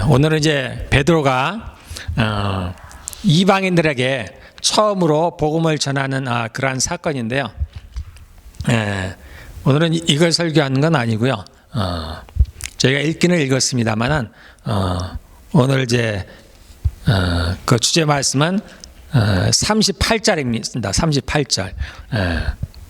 오늘은 이제 베드로가 이방인들에게 처음으로 복음을 전하는 그러한 사건인데요. 오늘은 이걸 설교하는 건 아니고요. 저희가 읽기는 읽었습니다만은 오늘 이제 그 주제 말씀은 38절입니다. 38절.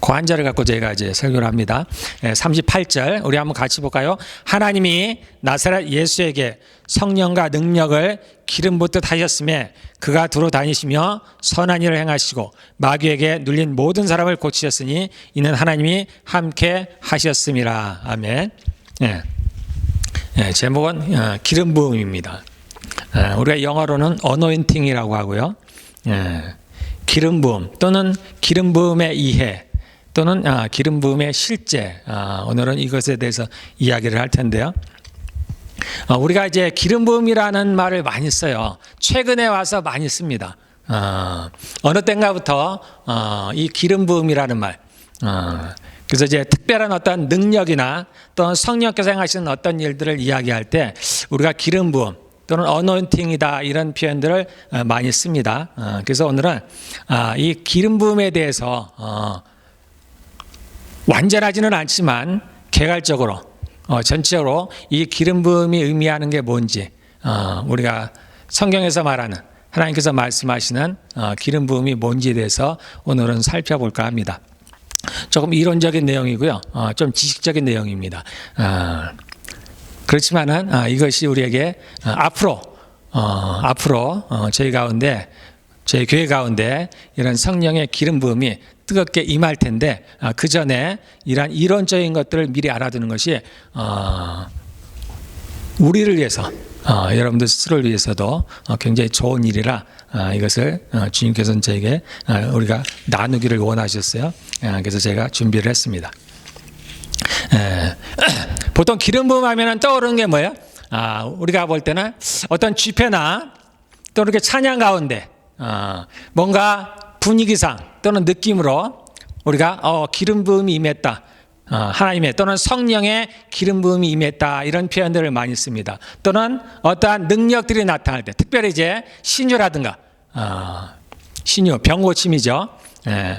그 한 절을 갖고 저희가 이제 설교를 합니다. 38절 우리 한번 같이 볼까요? 하나님이 나사렛 예수에게 성령과 능력을 기름 붓듯 하셨음에 그가 두루 다니시며 선한 일을 행하시고 마귀에게 눌린 모든 사람을 고치셨으니 이는 하나님이 함께 하셨음이라. 아멘. 제목은 기름 부음입니다. 우리가 영어로는 어노인팅이라고 하고요. 기름 부음 또는 기름 부음의 이해 또는 기름 부음의 실제, 오늘은 이것에 대해서 이야기를 할 텐데요. 우리가 이제 기름 부음이라는 말을 많이 써요. 최근에 와서 많이 씁니다. 어느 때인가부터 이 기름 부음이라는 말, 그래서 이제 특별한 어떤 능력이나 또는 성령께서 행하시는 어떤 일들을 이야기할 때 우리가 기름 부음 또는 어노인팅이다 이런 표현들을 많이 씁니다. 그래서 오늘은 이 기름 부음에 대해서 완전하지는 않지만 개괄적으로 전체적으로 이 기름 부음이 의미하는 게 뭔지, 우리가 성경에서 말하는 하나님께서 말씀하시는 기름 부음이 뭔지에 대해서 오늘은 살펴볼까 합니다. 조금 이론적인 내용이고요, 좀 지식적인 내용입니다. 그렇지만은 이것이 우리에게 앞으로 저희 교회 가운데 이런 성령의 기름 부음이 뜨겁게 임할 텐데 그 전에 이러한 이론적인 것들을 미리 알아두는 것이 우리를 위해서, 여러분들 스스로를 위해서도 굉장히 좋은 일이라 이것을 주님께서는 저에게 우리가 나누기를 원하셨어요. 그래서 제가 준비를 했습니다. 보통 기름 부음 하면 떠오르는 게 뭐예요? 우리가 볼 때는 어떤 집회나 또 이렇게 찬양 가운데 뭔가 분위기상 또는 느낌으로 우리가 기름 부음이 임했다, 하나님의 또는 성령의 기름 부음이 임했다 이런 표현들을 많이 씁니다. 또는 어떠한 능력들이 나타날 때, 특별히 이제 신유라든가 신유 병 고침이죠.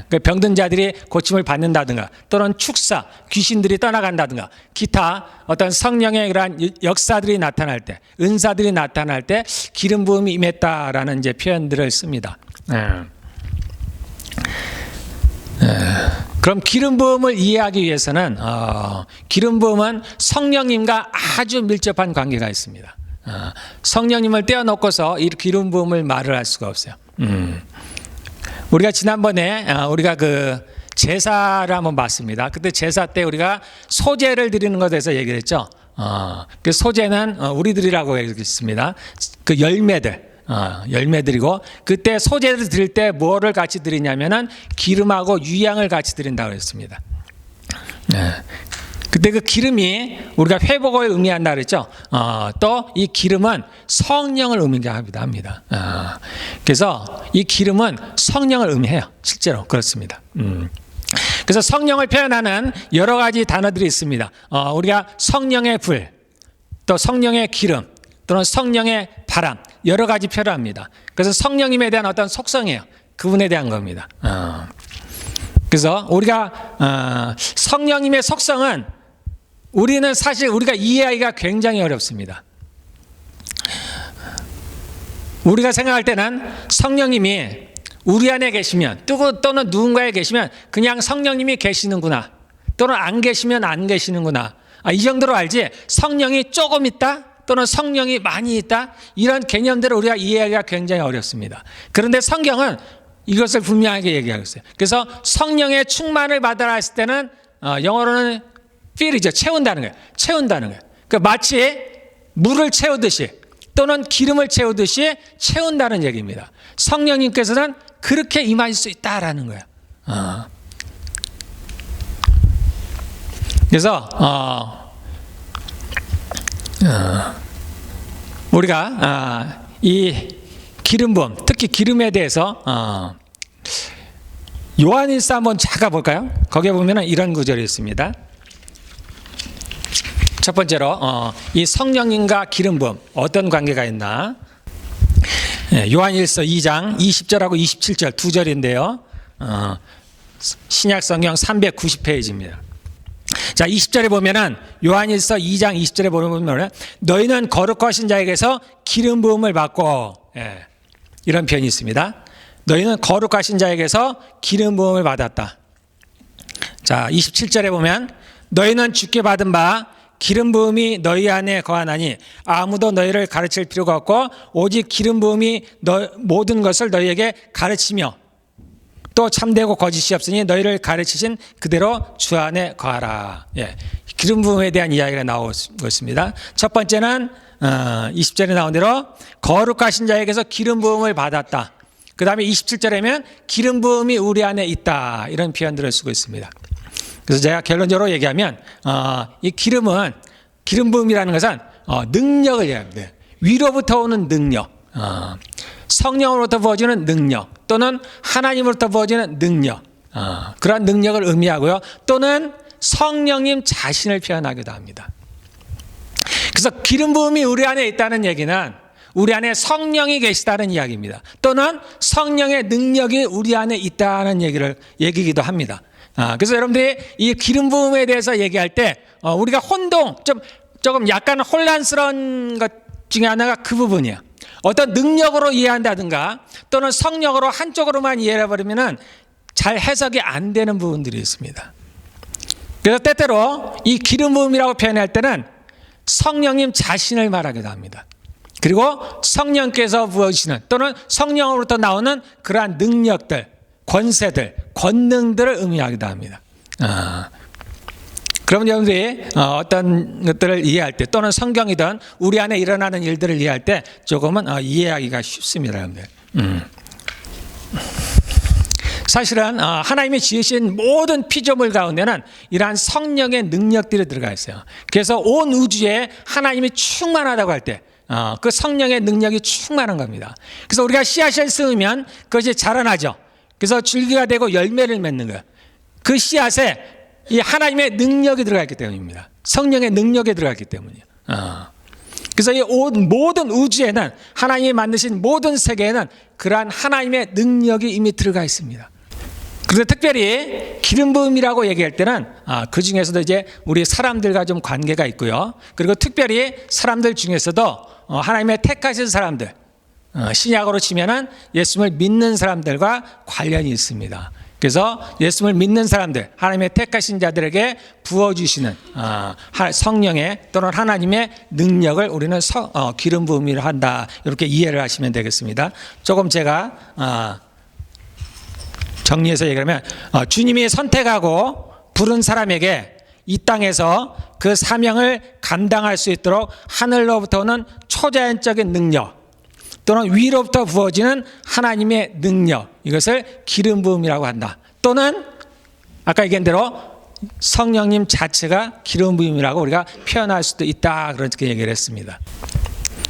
그 병든 자들이 고침을 받는다든가 또는 축사 귀신들이 떠나간다든가 기타 어떤 성령의 그러한 역사들이 나타날 때, 은사들이 나타날 때 기름 부음이 임했다라는 이제 표현들을 씁니다. 그럼 기름 부음을 이해하기 위해서는 기름 부음은 성령님과 아주 밀접한 관계가 있습니다. 성령님을 떼어놓고서 이 기름 부음을 말을 할 수가 없어요. 우리가 지난번에 우리가 그 제사를 한번 봤습니다. 그때 제사 때 우리가 소제를 드리는 것에 대해서 얘기를 했죠. 그 소제는 우리들이라고 얘기했습니다. 그 열매들이고 그때 소제를 드릴 때 뭐를 같이 드리냐면은 기름하고 유향을 같이 드린다고 했습니다. 그때 그 기름이 우리가 회복을 의미한다 그랬죠. 또 이 기름은 성령을 의미합니다. 그래서 이 기름은 성령을 의미해요. 실제로 그렇습니다. 그래서 성령을 표현하는 여러 가지 단어들이 있습니다. 우리가 성령의 불, 또 성령의 기름, 또는 성령의 바람, 여러 가지 표현을 합니다. 그래서 성령님에 대한 어떤 속성이에요. 그분에 대한 겁니다. 그래서 우리가 성령님의 속성은 우리는 사실 우리가 이해하기가 굉장히 어렵습니다. 우리가 생각할 때는 성령님이 우리 안에 계시면 또는 누군가에 계시면 그냥 성령님이 계시는구나, 또는 안 계시면 안 계시는구나, 이 정도로 알지 성령이 조금 있다 또는 성령이 많이 있다 이런 개념들을 우리가 이해하기가 굉장히 어렵습니다. 그런데 성경은 이것을 분명하게 얘기하고 있어요. 그래서 성령의 충만을 받아라 했을 때는 영어로는 fill이죠. 채운다는 거예요. 그러니까 마치 물을 채우듯이 또는 기름을 채우듯이 채운다는 얘기입니다. 성령님께서는 그렇게 임하실 수 있다라는 거예요. 그래서 우리가 이 기름 부음, 특히 기름에 대해서 요한일서 한번 잠깐 볼까요? 거기에 보면 이런 구절이 있습니다. 첫 번째로 이 성령님과 기름 부음 어떤 관계가 있나? 요한일서 2장 20절하고 27절 두 절인데요. 신약 성경 390페이지입니다. 자, 20절에 보면은 요한일서 2장 20절에 보면 너희는 거룩하신 자에게서 기름 부음을 받고, 이런 표현이 있습니다. 너희는 거룩하신 자에게서 기름 부음을 받았다. 자, 27절에 보면 너희는 주께 받은 바 기름 부음이 너희 안에 거하나니 아무도 너희를 가르칠 필요가 없고 오직 기름 부음이 모든 것을 너희에게 가르치며 또 참되고 거짓이 없으니 너희를 가르치신 그대로 주 안에 거하라. 기름 부음에 대한 이야기가 나오고 있습니다. 첫 번째는 20절에 나온 대로 거룩하신 자에게서 기름 부음을 받았다. 그 다음에 27절에면 기름 부음이 우리 안에 있다. 이런 표현들을 쓰고 있습니다. 그래서 제가 결론적으로 얘기하면 이 기름 부음이라는 것은 능력을 얘기합니다. 위로부터 오는 능력, 성령으로부터 부어지는 능력, 또는 하나님으로부터 부어지는 능력, 그러한 능력을 의미하고요. 또는 성령님 자신을 표현하기도 합니다. 그래서 기름 부음이 우리 안에 있다는 얘기는 우리 안에 성령이 계시다는 이야기입니다. 또는 성령의 능력이 우리 안에 있다는 얘기기도 합니다. 그래서 여러분들이 이 기름 부음에 대해서 얘기할 때 우리가 조금 약간 혼란스러운 것 중에 하나가 그 부분이에요. 어떤 능력으로 이해한다든가 또는 성령으로 한쪽으로만 이해해버리면 잘 해석이 안 되는 부분들이 있습니다. 그래서 때때로 이 기름 부음이라고 표현할 때는 성령님 자신을 말하기도 합니다. 그리고 성령께서 부어주시는 또는 성령으로부터 나오는 그러한 능력들, 권세들, 권능들을 의미하기도 합니다. 그러면 여러분들이 어떤 것들을 이해할 때 또는 성경이든 우리 안에 일어나는 일들을 이해할 때 조금은 이해하기가 쉽습니다. 여러분들. 사실은 하나님이 지으신 모든 피조물 가운데는 이러한 성령의 능력들이 들어가 있어요. 그래서 온 우주에 하나님이 충만하다고 할 때 그 성령의 능력이 충만한 겁니다. 그래서 우리가 씨앗을 심으면 그것이 자라나죠. 그래서 줄기가 되고 열매를 맺는 거예요. 그 씨앗에 이 하나님의 능력이 들어가 있기 때문입니다. 성령의 능력이 들어가 있기 때문이에요. 그래서 이 모든 우주에는 하나님이 만드신 모든 세계에는 그러한 하나님의 능력이 이미 들어가 있습니다. 그래서 특별히 기름 부음이라고 얘기할 때는 그 중에서도 이제 우리 사람들과 좀 관계가 있고요. 그리고 특별히 사람들 중에서도 하나님의 택하신 사람들, 신약으로 치면은 예수님을 믿는 사람들과 관련이 있습니다. 그래서 예수님을 믿는 사람들, 하나님의 택하신 자들에게 부어주시는 성령의 또는 하나님의 능력을 우리는 기름 부음이라 한다. 이렇게 이해를 하시면 되겠습니다. 조금 제가 정리해서 얘기하면 주님이 선택하고 부른 사람에게 이 땅에서 그 사명을 감당할 수 있도록 하늘로부터 오는 초자연적인 능력 또는 위로부터 부어지는 하나님의 능력, 이것을 기름 부음이라고 한다. 또는 아까 얘기한 대로 성령님 자체가 기름 부음이라고 우리가 표현할 수도 있다. 그렇게 얘기를 했습니다.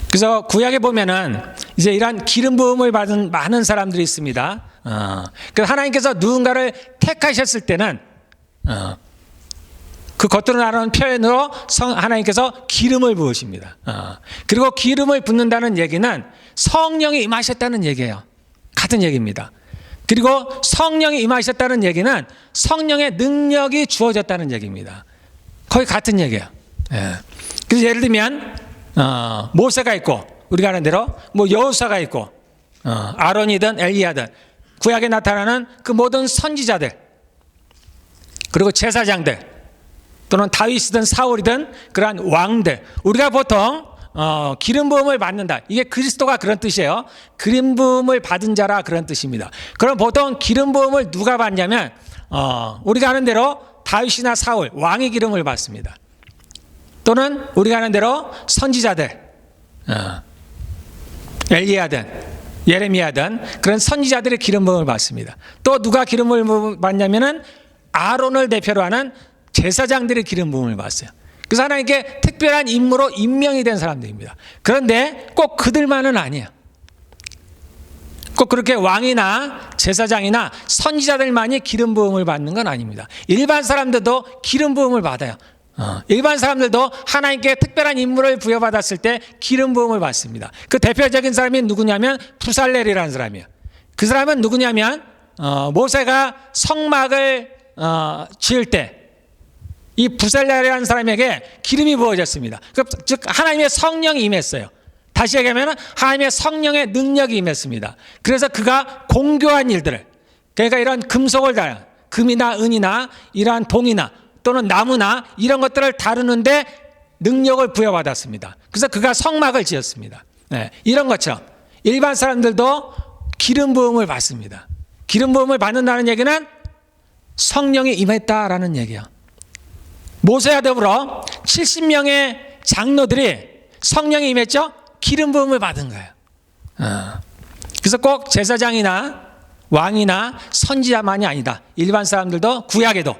그래서 구약에 보면은 이제 이러한 기름 부음을 받은 많은 사람들이 있습니다. 그래서 하나님께서 누군가를 택하셨을 때는 그 겉으로 나오는 표현으로 하나님께서 기름을 부으십니다. 그리고 기름을 붓는다는 얘기는 성령이 임하셨다는 얘기예요. 같은 얘기입니다. 그리고 성령이 임하셨다는 얘기는 성령의 능력이 주어졌다는 얘기입니다. 거의 같은 얘기예요. 그래서 예를 들면 모세가 있고 우리가 아는 대로 뭐 여호수아가 있고 아론이든 엘리야든 구약에 나타나는 그 모든 선지자들 그리고 제사장들 또는 다윗이든 사울이든 그러한 왕들, 우리가 보통 기름 부음을 받는다. 이게 그리스도가 그런 뜻이에요. 기름 부음을 받은 자라 그런 뜻입니다. 그럼 보통 기름 부음을 누가 받냐면 우리가 아는 대로 다윗이나 사울, 왕의 기름을 받습니다. 또는 우리가 아는 대로 선지자들, 엘리야든 예레미야든 그런 선지자들의 기름 부음을 받습니다. 또 누가 기름을 받냐면은 아론을 대표로 하는 제사장들의 기름 부음을 받았어요. 그래서 하나님께 특별한 임무로 임명이 된 사람들입니다. 그런데 꼭 그들만은 아니에요. 꼭 그렇게 왕이나 제사장이나 선지자들만이 기름 부음을 받는 건 아닙니다. 일반 사람들도 기름 부음을 받아요. 일반 사람들도 하나님께 특별한 임무를 부여받았을 때 기름 부음을 받습니다. 그 대표적인 사람이 누구냐면 부살렐이라는 사람이에요. 그 사람은 누구냐면 모세가 성막을 지을 때 이 부살렐이라는 사람에게 기름이 부어졌습니다. 즉 하나님의 성령이 임했어요. 다시 얘기하면 하나님의 성령의 능력이 임했습니다. 그래서 그가 공교한 일들을, 그러니까 이런 금속을 다룬, 금이나 은이나 이러한 동이나 또는 나무나 이런 것들을 다루는데 능력을 부여받았습니다. 그래서 그가 성막을 지었습니다. 네, 이런 것처럼 일반 사람들도 기름 부음을 받습니다. 기름 부음을 받는다는 얘기는 성령이 임했다라는 얘기야. 모세와 더불어 70명의 장로들이 성령이 임했죠? 기름 부음을 받은 거예요. 그래서 꼭 제사장이나 왕이나 선지자만이 아니다. 일반 사람들도 구약에도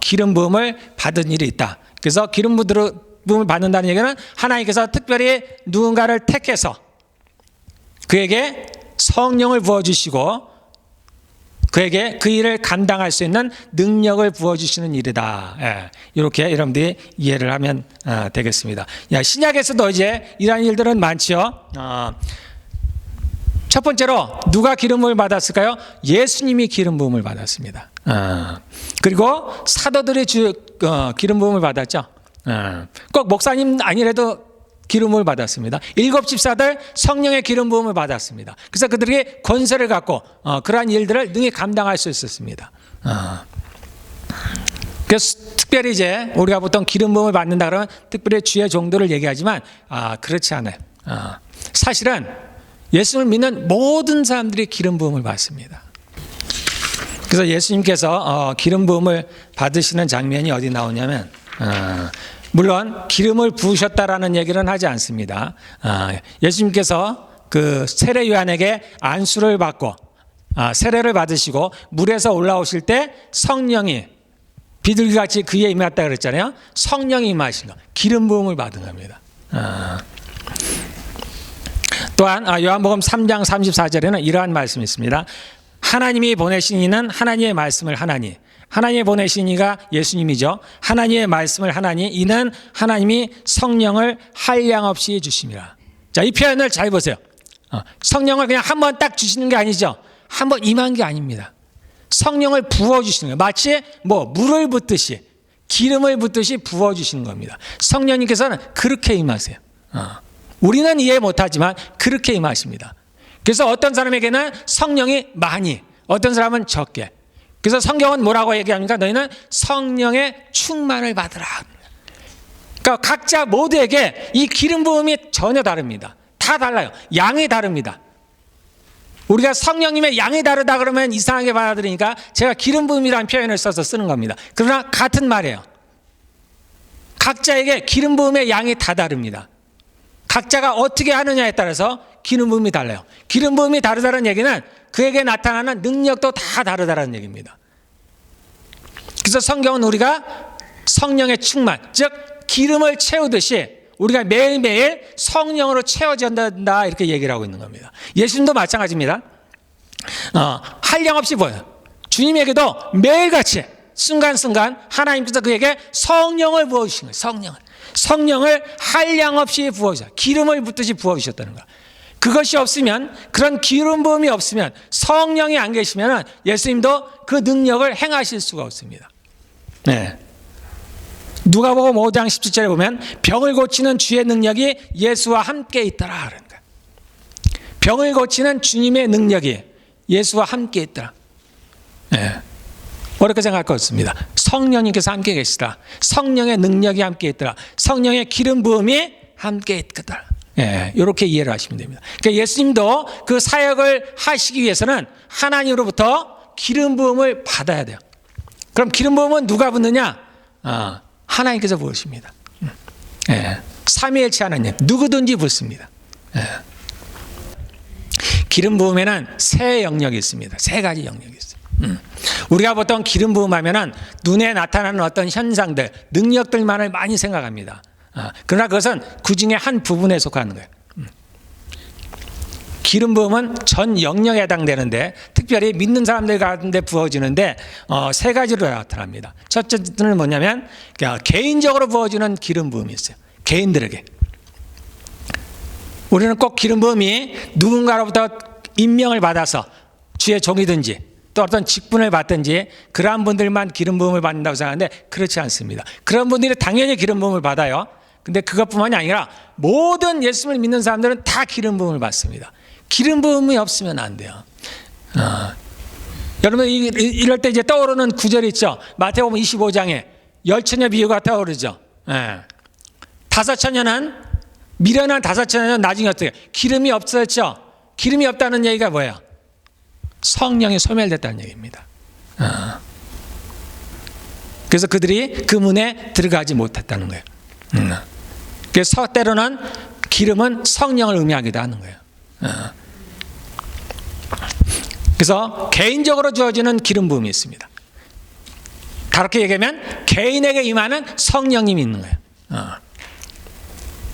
기름 부음을 받은 일이 있다. 그래서 기름 부음을 받는다는 얘기는 하나님께서 특별히 누군가를 택해서 그에게 성령을 부어주시고 그에게 그 일을 감당할 수 있는 능력을 부어주시는 일이다. 예, 이렇게 여러분들이 이해를 하면 되겠습니다. 신약에서도 이제 이러한 일들은 많지요. 첫 번째로 누가 기름 부음을 받았을까요? 예수님이 기름 부음을 받았습니다. 그리고 사도들이 기름 부음을 받았죠. 꼭 목사님 아니라도 기름 부음을 받았습니다. 7 집사들 성령의 기름 부음을 받았습니다. 그래서 그들이 권세를 갖고 그러한 일들을 능히 감당할 수 있었습니다. 그래서 특별히 이제 우리가 보통 기름 부음을 받는다 그러면 특별히 주의 종들을 얘기하지만 그렇지 않아요. 사실은 예수를 믿는 모든 사람들이 기름 부음을 받습니다. 그래서 예수님께서 기름 부음을 받으시는 장면이 어디 나오냐면 물론 기름을 부으셨다라는 얘기는 하지 않습니다. 예수님께서 그 세례 요한에게 안수를 받고 세례를 받으시고 물에서 올라오실 때 성령이 비둘기같이 그에 임했다 그랬잖아요. 성령이 임하신 거, 기름 부음을 받은 겁니다. 또한 요한복음 3장 34절에는 이러한 말씀이 있습니다. 하나님이 보내신 이는 하나님의 말씀을 하나니, 하나님이 보내신 이가 예수님이죠. 하나님의 말씀을 하나니 이는 하나님이 성령을 한량없이 주심이라. 자, 이 표현을 잘 보세요. 성령을 그냥 한 번 딱 주시는 게 아니죠. 한 번 임한 게 아닙니다. 성령을 부어주시는 거예요. 마치 물을 붓듯이, 기름을 붓듯이 부어주시는 겁니다. 성령님께서는 그렇게 임하세요. 우리는 이해 못하지만 그렇게 임하십니다. 그래서 어떤 사람에게는 성령이 많이, 어떤 사람은 적게. 그래서 성경은 뭐라고 얘기합니까? 너희는 성령의 충만을 받으라. 그러니까 각자 모두에게 이 기름 부음이 전혀 다릅니다. 다 달라요. 양이 다릅니다. 우리가 성령님의 양이 다르다 그러면 이상하게 받아들이니까 제가 기름 부음이라는 표현을 써서 쓰는 겁니다. 그러나 같은 말이에요. 각자에게 기름 부음의 양이 다 다릅니다. 각자가 어떻게 하느냐에 따라서 기름 부음이 달라요. 기름 부음이 다르다는 얘기는 그에게 나타나는 능력도 다 다르다는 얘기입니다. 그래서 성경은 우리가 성령의 충만, 즉 기름을 채우듯이 우리가 매일매일 성령으로 채워져야 된다 이렇게 얘기를 하고 있는 겁니다. 예수님도 마찬가지입니다. 한량없이 보여요. 주님에게도 매일같이 순간순간 하나님께서 그에게 성령을 부어주신 거예요. 성령을 한량없이 부어주셔요. 기름을 붓듯이 부어주셨다는 거예요. 그것이 없으면, 그런 기름 부음이 없으면, 성령이 안 계시면 예수님도 그 능력을 행하실 수가 없습니다. 네. 누가복음 5장 17절에 보면 병을 고치는 주의 능력이 예수와 함께 있더라 그러는 거예요. 병을 고치는 주님의 능력이 예수와 함께 있더라. 네. 어렵게 생각할 것 없습니다. 성령님께서 함께 계시더라. 성령의 능력이 함께 있더라. 성령의 기름 부음이 함께 있더라. 예, 이렇게 이해를 하시면 됩니다. 그러니까 예수님도 그 사역을 하시기 위해서는 하나님으로부터 기름 부음을 받아야 돼요. 그럼 기름 부음은 누가 붓느냐? 하나님께서 부으십니다. 예, 삼위일체 하나님 누구든지 붓습니다. 예. 기름 부음에는 세 영역이 있습니다. 세 가지 영역이 있어요. 우리가 보통 기름 부음하면은 눈에 나타나는 어떤 현상들, 능력들만을 많이 생각합니다. 그러나 그것은 그 중에 한 부분에 속하는 거예요. 기름 부음은 전 영역에 해당되는데 특별히 믿는 사람들 가운데 부어지는데 세 가지로 나타납니다. 첫째는 뭐냐면 개인적으로 부어지는 기름 부음이 있어요. 개인들에게. 우리는 꼭 기름 부음이 누군가로부터 임명을 받아서 주의 종이든지 또 어떤 직분을 받든지 그러한 분들만 기름 부음을 받는다고 생각하는데 그렇지 않습니다. 그런 분들이 당연히 기름 부음을 받아요. 근데 그것뿐만이 아니라 모든 예수님을 믿는 사람들은 다 기름 부음을 받습니다. 기름 부음이 없으면 안 돼요. 여러분 이럴 때 이제 떠오르는 구절이 있죠. 마태복음 25장에 열처녀 비유가 떠오르죠. 5처녀는 미련한 5처녀는 나중에 어떻게 기름이 없었죠. 기름이 없다는 얘기가 뭐예요? 성령이 소멸됐다는 얘기입니다. 그래서 그들이 그 문에 들어가지 못했다는 거예요. 그래서 때로는 기름은 성령을 의미하기도 하는 거예요. 그래서 개인적으로 주어지는 기름 부음이 있습니다. 다르게 얘기하면 개인에게 임하는 성령님이 있는 거예요.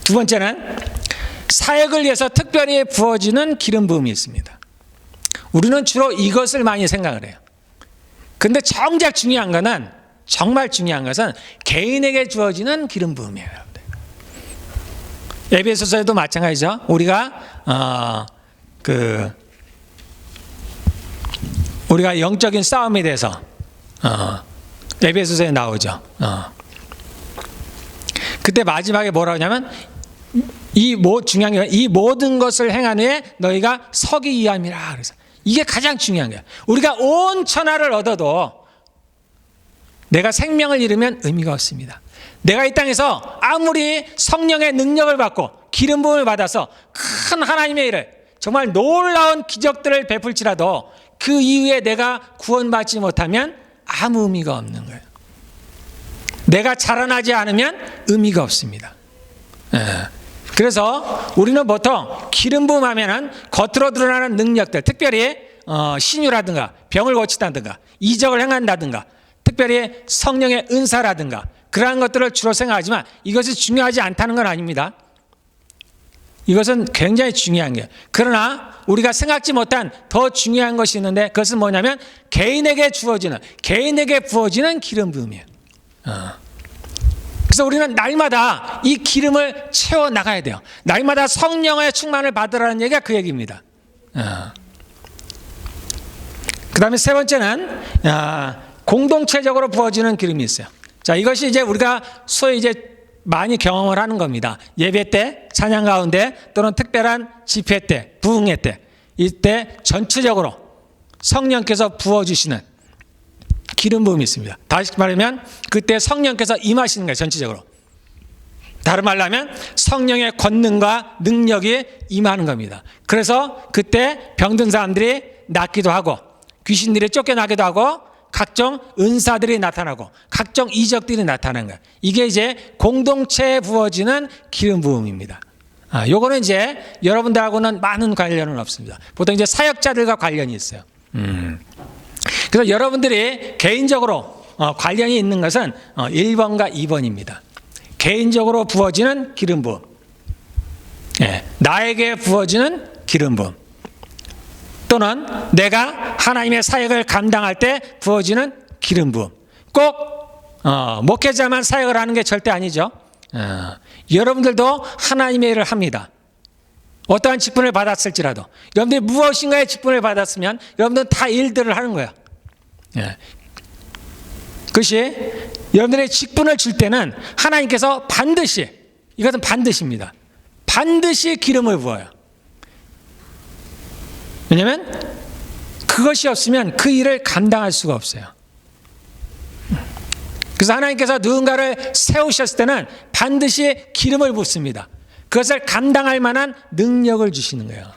두 번째는 사역을 위해서 특별히 부어지는 기름 부음이 있습니다. 우리는 주로 이것을 많이 생각을 해요. 근데 정작 중요한 것은 정말 중요한 것은 개인에게 주어지는 기름 부음이에요. 에베소서에도 마찬가지죠. 우리가 우리가 영적인 싸움에 대해서 에베소서에 나오죠. 그때 마지막에 뭐라고 하냐면 중요한 게 이 모든 것을 행한 후에 너희가 서기 위함이라. 그래서 이게 가장 중요한 거예요. 우리가 온 천하를 얻어도 내가 생명을 잃으면 의미가 없습니다. 내가 이 땅에서 아무리 성령의 능력을 받고 기름 부음을 받아서 큰 하나님의 일을 정말 놀라운 기적들을 베풀지라도 그 이후에 내가 구원받지 못하면 아무 의미가 없는 거예요. 내가 자라나지 않으면 의미가 없습니다. 그래서 우리는 보통 기름 부음 하면은 겉으로 드러나는 능력들, 특별히 신유라든가 병을 고친다든가 이적을 행한다든가 특별히 성령의 은사라든가 그러한 것들을 주로 생각하지만 이것이 중요하지 않다는 건 아닙니다. 이것은 굉장히 중요한 거예요. 그러나 우리가 생각지 못한 더 중요한 것이 있는데 그것은 뭐냐면 개인에게 부어지는 기름 부음이에요. 그래서 우리는 날마다 이 기름을 채워 나가야 돼요. 날마다 성령의 충만을 받으라는 얘기가 그 얘기입니다. 그 다음에 세 번째는 공동체적으로 부어지는 기름이 있어요. 자, 이것이 이제 우리가 소위 이제 많이 경험을 하는 겁니다. 예배 때, 찬양 가운데 또는 특별한 집회 때, 부흥회 때, 이때 전체적으로 성령께서 부어주시는 기름 부음이 있습니다. 다시 말하면 그때 성령께서 임하시는 거예요. 전체적으로. 다른 말로 하면 성령의 권능과 능력이 임하는 겁니다. 그래서 그때 병든 사람들이 낫기도 하고 귀신들이 쫓겨나기도 하고 각종 은사들이 나타나고 각종 이적들이 나타나는 거예요. 이게 이제 공동체에 부어지는 기름 부음입니다. 요거는 이제 여러분들하고는 많은 관련은 없습니다. 보통 이제 사역자들과 관련이 있어요. 그래서 여러분들이 개인적으로 관련이 있는 것은 1번과 2번입니다. 개인적으로 부어지는 기름 부음. 나에게 부어지는 기름 부음. 또는 내가 하나님의 사역을 감당할 때 부어지는 기름 부음. 꼭 목회자만 사역을 하는 게 절대 아니죠. 여러분들도 하나님의 일을 합니다. 어떠한 직분을 받았을지라도 여러분들이 무엇인가의 직분을 받았으면 여러분들은 다 일들을 하는 거예요. 그것이 여러분들의 직분을 줄 때는 하나님께서 반드시, 이것은 반드시입니다. 반드시 기름을 부어요. 왜냐하면 그것이 없으면 그 일을 감당할 수가 없어요. 그래서 하나님께서 누군가를 세우셨을 때는 반드시 기름을 붓습니다. 그것을 감당할 만한 능력을 주시는 거예요.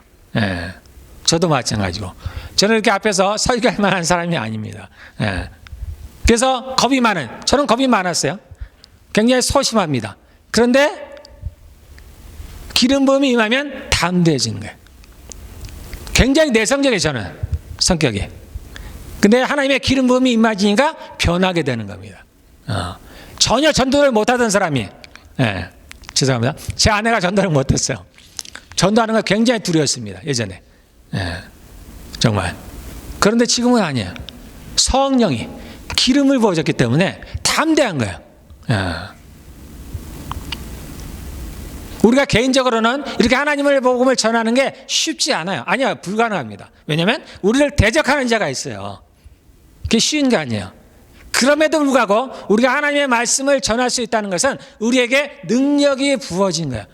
저도 마찬가지고 저는 이렇게 앞에서 설교할 만한 사람이 아닙니다. 그래서 저는 겁이 많았어요. 굉장히 소심합니다. 그런데 기름 부음이 임하면 담대해지는 거예요. 굉장히 내성적이에요. 저는 성격이. 근데 하나님의 기름 부음이 임하니까 변하게 되는 겁니다. 전혀 전도를 못하던 사람이 죄송합니다. 제 아내가 전도를 못했어요. 전도하는 거 굉장히 두려웠습니다. 예전에. 예, 정말. 그런데 지금은 아니에요. 성령이 기름을 부어줬기 때문에 담대한 거예요. 예. 우리가 개인적으로는 이렇게 하나님의 복음을 전하는 게 쉽지 않아요. 아니요, 불가능합니다. 왜냐하면 우리를 대적하는 자가 있어요. 그게 쉬운 게 아니에요. 그럼에도 불구하고 우리가 하나님의 말씀을 전할 수 있다는 것은 우리에게 능력이 부어진 거예요.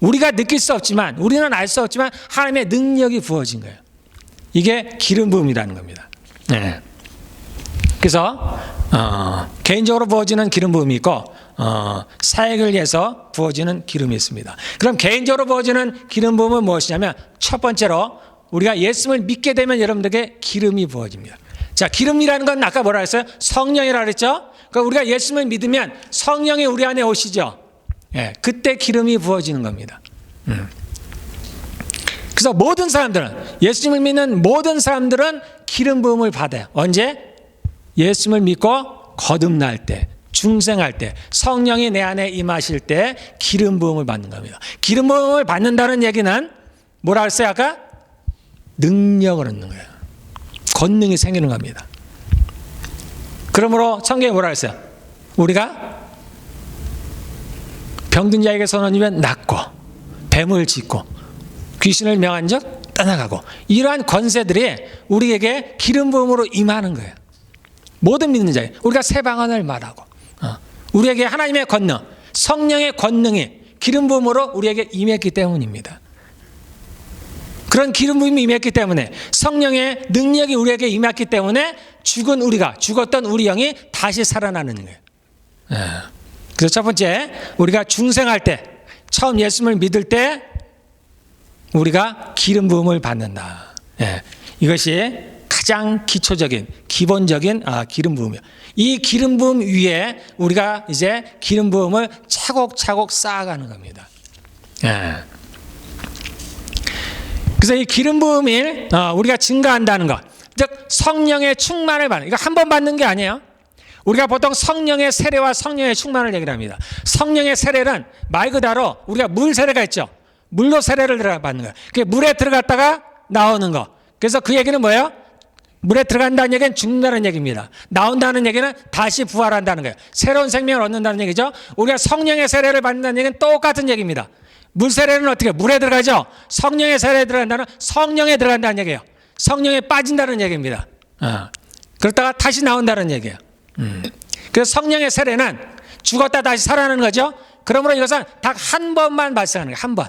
우리가 느낄 수 없지만, 우리는 알 수 없지만 하나님의 능력이 부어진 거예요. 이게 기름 부음이라는 겁니다. 네. 그래서 개인적으로 부어지는 기름 부음이 있고 사역을 위해서 부어지는 기름이 있습니다. 그럼 개인적으로 부어지는 기름 부음은 무엇이냐면, 첫 번째로 우리가 예수를 믿게 되면 여러분들에게 기름이 부어집니다. 자, 기름이라는 건 아까 뭐라 했어요? 성령이라 그랬죠? 그러니까 우리가 예수를 믿으면 성령이 우리 안에 오시죠. 예, 그때 기름이 부어지는 겁니다. 그래서 모든 사람들은, 예수님을 믿는 모든 사람들은 기름 부음을 받아요. 언제? 예수님을 믿고 거듭날 때, 중생할 때, 성령이 내 안에 임하실 때 기름 부음을 받는 겁니다. 기름 부음을 받는다는 얘기는 뭐라 했어요 아까? 능력을 얻는 거예요. 권능이 생기는 겁니다. 그러므로 성경에 뭐라 했어요? 우리가 병든 자에게 손 얹으면 낫고, 뱀을 짖고, 귀신을 명한 적 떠나가고, 이러한 권세들이 우리에게 기름 부음으로 임하는 거예요. 모든 믿는 자에 우리가 새 방언을 말하고, 우리에게 하나님의 권능, 성령의 권능이 기름 부음으로 우리에게 임했기 때문입니다. 그런 기름 부음이 임했기 때문에, 성령의 능력이 우리에게 임했기 때문에 죽었던 우리 영이 다시 살아나는 거예요. 그래서 첫 번째, 우리가 중생할 때, 처음 예수님을 믿을 때 우리가 기름 부음을 받는다. 이것이 가장 기초적인, 기본적인 기름 부음이에요. 이 기름 부음 위에 우리가 이제 기름 부음을 차곡차곡 쌓아가는 겁니다. 그래서 이 기름 부음이 우리가 증가한다는 것, 즉 성령의 충만을 받는, 이거 한 번 받는 게 아니에요. 우리가 보통 성령의 세례와 성령의 충만을 얘기를 합니다. 성령의 세례는 말 그대로 우리가 물 세례가 있죠. 물로 세례를 받는 거예요. 그게 물에 들어갔다가 나오는 거. 그래서 그 얘기는 뭐예요? 물에 들어간다는 얘기는 죽는다는 얘기입니다. 나온다는 얘기는 다시 부활한다는 거예요. 새로운 생명을 얻는다는 얘기죠. 우리가 성령의 세례를 받는다는 얘기는 똑같은 얘기입니다. 물 세례는 어떻게? 물에 들어가죠. 성령의 세례에 들어간다는 성령에 들어간다는 얘기예요. 성령에 빠진다는 얘기입니다. 그러다가 다시 나온다는 얘기예요. 그래서 성령의 세례는 죽었다 다시 살아나는 거죠. 그러므로 이것은 딱 한 번만 발생하는 거예요. 한 번.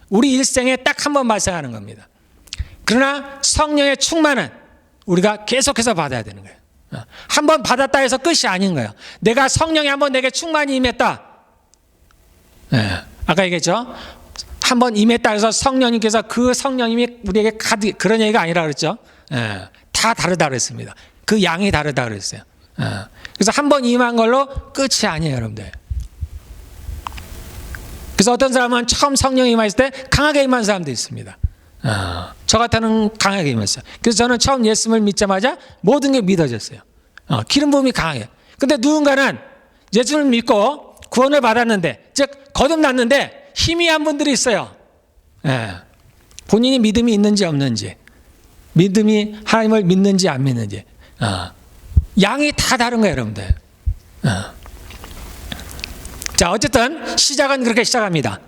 우리 일생에 딱 한 번 발생하는 겁니다. 그러나 성령의 충만은 우리가 계속해서 받아야 되는 거예요. 한 번 받았다 해서 끝이 아닌 거예요. 내가 성령이 한 번 내게 충만히 임했다. 아까 얘기했죠. 한 번 임했다 해서 성령님께서 그 성령님이 우리에게 가득, 그런 얘기가 아니라 그랬죠. 다 다르다 그랬습니다. 그 양이 다르다 그랬어요. 그래서 한 번 임한 걸로 끝이 아니에요, 여러분들. 그래서 어떤 사람은 처음 성령이 임했을 때 강하게 임한 사람도 있습니다. 저 같아는 강하게 임했어요. 그래서 저는 처음 예수님을 믿자마자 모든 게 믿어졌어요. 기름 부음이 강하게. 근데 누군가는 예수님을 믿고 구원을 받았는데, 즉 거듭났는데 희미한 분들이 있어요. 본인이 믿음이 있는지 없는지, 믿음이 하나님을 믿는지 안 믿는지, 양이 다 다른 거예요, 여러분들. 자, 어쨌든 시작은 그렇게 시작합니다.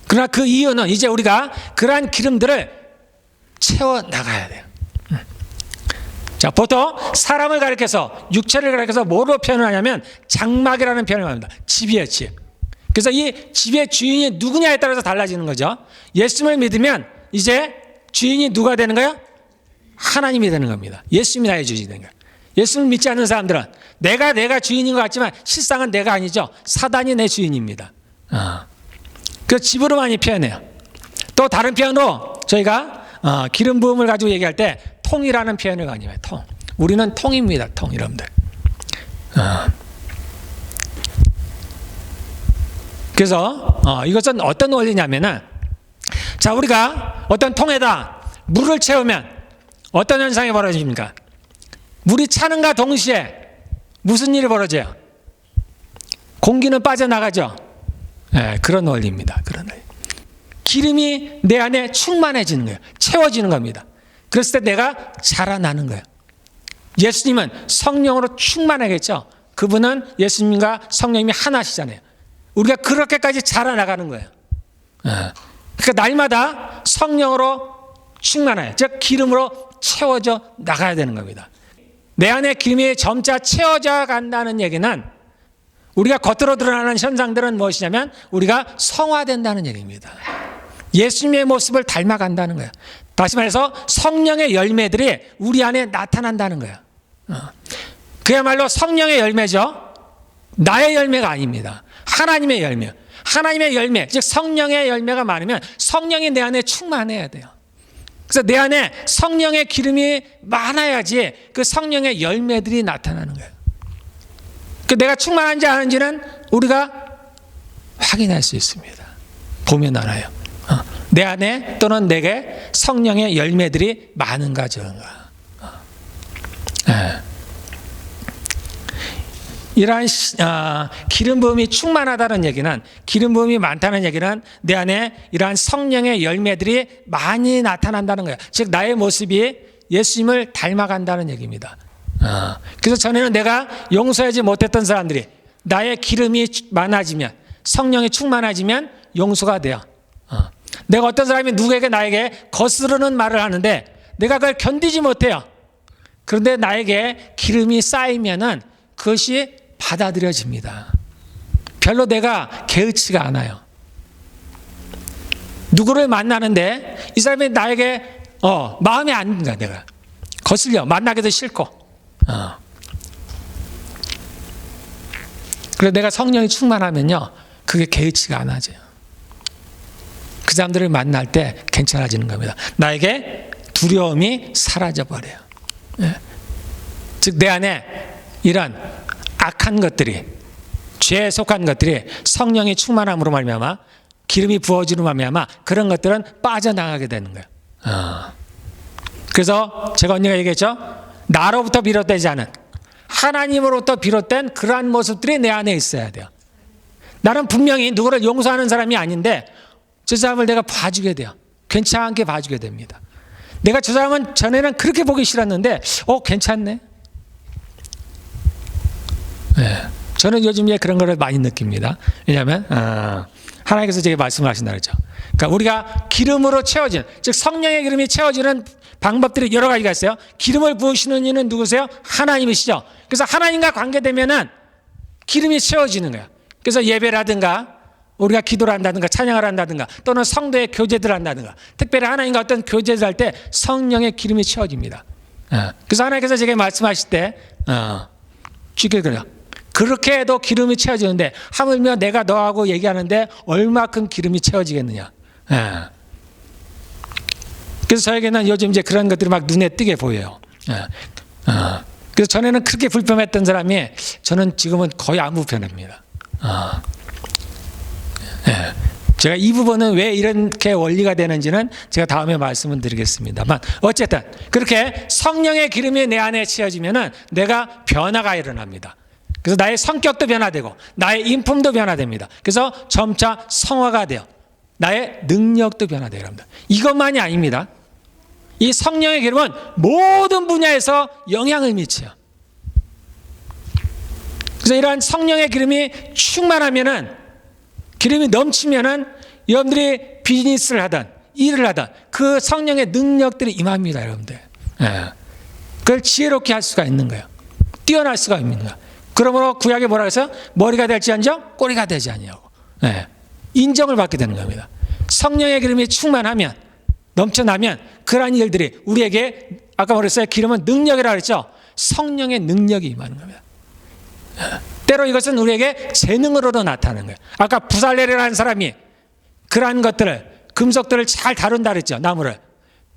그러나 그 이유는 이제 우리가 그러한 기름들을 채워 나가야 돼요. 자, 보통 사람을 가리켜서, 육체를 가리켜서 뭐로 표현을 하냐면 장막이라는 표현을 합니다. 집이에요, 집. 그래서 이 집의 주인이 누구냐에 따라서 달라지는 거죠. 예수님을 믿으면 이제 주인이 누가 되는 거예요? 하나님이 되는 겁니다. 예수님이 나의 주인이 되는 거예요. 예수님을 믿지 않는 사람들은 내가 주인인 것 같지만 실상은 내가 아니죠. 사단이 내 주인입니다. 그 집으로 많이 표현해요. 또 다른 표현으로 저희가 기름 부음을 가지고 얘기할 때 통이라는 표현을 많이 해요. 통. 우리는 통입니다. 통, 여러분들. 그래서 이것은 어떤 원리냐면은, 자, 우리가 어떤 통에다 물을 채우면 어떤 현상이 벌어집니까? 물이 차는가 동시에 무슨 일이 벌어져요? 공기는 빠져나가죠. 그런 원리입니다. 그런 원리. 기름이 내 안에 충만해지는 거예요. 채워지는 겁니다. 그랬을 때 내가 자라나는 거예요. 예수님은 성령으로 충만하겠죠. 그분은 예수님과 성령님이 하나시잖아요. 우리가 그렇게까지 자라나가는 거예요. 그러니까 날마다 성령으로 충만해요. 즉 기름으로 채워져 나가야 되는 겁니다. 내 안에 기름이 점차 채워져 간다는 얘기는 우리가 겉으로 드러나는 현상들은 무엇이냐면 우리가 성화된다는 얘기입니다. 예수님의 모습을 닮아간다는 거예요. 다시 말해서 성령의 열매들이 우리 안에 나타난다는 거예요. 그야말로 성령의 열매죠. 나의 열매가 아닙니다. 하나님의 열매. 하나님의 열매, 즉 성령의 열매가 많으면 성령이 내 안에 충만해야 돼요. 그래서 내 안에 성령의 기름이 많아야지 그 성령의 열매들이 나타나는 거예요. 내가 충만한지 아닌지는 우리가 확인할 수 있습니다. 보면 알아요. 내 안에 또는 내게 성령의 열매들이 많은가 적은가. 이러한 기름 부음이 충만하다는 얘기는, 기름 부음이 많다는 얘기는 내 안에 이러한 성령의 열매들이 많이 나타난다는 거예요. 즉 나의 모습이 예수님을 닮아간다는 얘기입니다. 그래서 전에는 내가 용서하지 못했던 사람들이 나의 기름이 많아지면, 성령이 충만해지면 용서가 돼요. 내가 어떤 사람이 누구에게 나에게 거스르는 말을 하는데 내가 그걸 견디지 못해요. 그런데 나에게 기름이 쌓이면은 그것이 받아들여집니다. 별로 내가 개의치가 않아요. 누구를 만나는데 이 사람이 나에게 마음에 안 든다. 내가 거슬려. 만나기도 싫고. 그래서 내가 성령이 충만하면요, 그게 개의치가 않아져요. 그 사람들을 만날 때 괜찮아지는 겁니다. 나에게 두려움이 사라져버려요. 즉 내 안에 이런 악한 것들이, 죄에 속한 것들이 성령이 충만함으로 말미암아, 기름이 부어지는 말미암아 그런 것들은 빠져나가게 되는 거예요. 그래서 제가 언니가 얘기했죠. 나로부터 비롯되지 않은, 하나님으로부터 비롯된 그러한 모습들이 내 안에 있어야 돼요. 나는 분명히 누구를 용서하는 사람이 아닌데 저 사람을 내가 봐주게 돼요. 괜찮게 봐주게 됩니다. 내가 저 사람은 전에는 그렇게 보기 싫었는데 괜찮네. 저는 요즘 그런 걸 많이 느낍니다. 왜냐하면 하나님께서 제게 말씀하신다 그랬죠. 그러니까 우리가 기름으로 채워지는, 즉 성령의 기름이 채워지는 방법들이 여러 가지가 있어요. 기름을 부으시는 이는 누구세요? 하나님이시죠. 그래서 하나님과 관계되면은 기름이 채워지는 거예요. 그래서 예배라든가 우리가 기도를 한다든가 찬양을 한다든가 또는 성도의 교제들을 한다든가, 특별히 하나님과 어떤 교제를 할 때 성령의 기름이 채워집니다. 그래서 하나님께서 제게 말씀하실 때 쉽게 그래요. 그렇게 해도 기름이 채워지는데 하물며 내가 너하고 얘기하는데 얼마큼 기름이 채워지겠느냐. 그래서 저에게는 요즘 그런 것들이 막 눈에 띄게 보여요. 그래서 전에는 그렇게 불편했던 사람이 저는 지금은 거의 안 불편합니다. 제가 이 부분은 왜 이렇게 원리가 되는지는 제가 다음에 말씀을 드리겠습니다만, 어쨌든 그렇게 성령의 기름이 내 안에 채워지면은 내가 변화가 일어납니다. 그래서 나의 성격도 변화되고 나의 인품도 변화됩니다. 그래서 점차 성화가 돼요. 나의 능력도 변화돼요. 여러분들, 이것만이 아닙니다. 이 성령의 기름은 모든 분야에서 영향을 미쳐요. 그래서 이러한 성령의 기름이 충만하면은, 기름이 넘치면은 여러분들이 비즈니스를 하든 일을 하든 그 성령의 능력들이 임합니다. 여러분들, 그걸 지혜롭게 할 수가 있는 거예요. 뛰어날 수가 있는 거예요. 그러므로 구약에 뭐라고 해서 머리가 될지언정 꼬리가 되지 아니하고, 인정을 받게 되는 겁니다. 성령의 기름이 충만하면, 넘쳐나면 그러한 일들이 우리에게, 아까 뭐랬어요? 기름은 능력이라고 그랬죠. 성령의 능력이 임하는 겁니다. 때로 이것은 우리에게 재능으로도 나타나는 거예요. 아까 부살레라는 사람이 그러한 것들을, 금속들을 잘 다룬다 그랬죠. 나무를.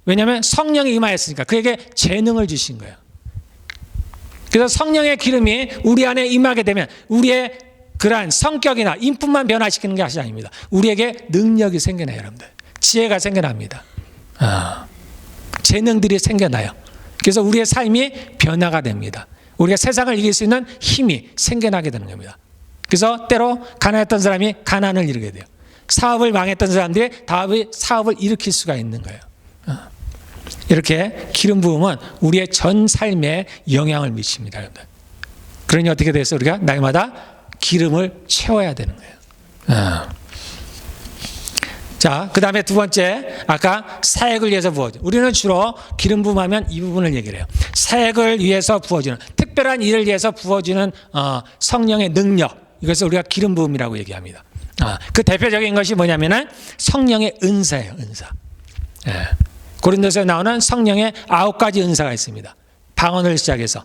왜냐하면 성령이 임하였으니까 그에게 재능을 주신 거예요. 그래서 성령의 기름이 우리 안에 임하게 되면 우리의 그러한 성격이나 인품만 변화시키는 것이 아닙니다. 우리에게 능력이 생겨나요. 여러분들, 지혜가 생겨납니다. 재능들이 생겨나요. 그래서 우리의 삶이 변화가 됩니다. 우리가 세상을 이길 수 있는 힘이 생겨나게 되는 겁니다. 그래서 때로 가난했던 사람이 가난을 이루게 돼요. 사업을 망했던 사람들이 다음에 사업을 일으킬 수가 있는 거예요. 이렇게 기름 부음은 우리의 전 삶에 영향을 미칩니다, 여러분들. 그러니 어떻게 돼서 우리가 날마다 기름을 채워야 되는 거예요. 자, 그 다음에 두 번째, 아까 사역을 위해서 부어주는. 우리는 주로 기름 부음하면 이 부분을 얘기를 해요. 사역을 위해서 부어주는, 특별한 일을 위해서 부어주는 성령의 능력, 이것을 우리가 기름 부음이라고 얘기합니다. 그 대표적인 것이 뭐냐면은 성령의 은사예요, 은사. 고린도서에 나오는 성령의 9가지 은사가 있습니다. 방언을 시작해서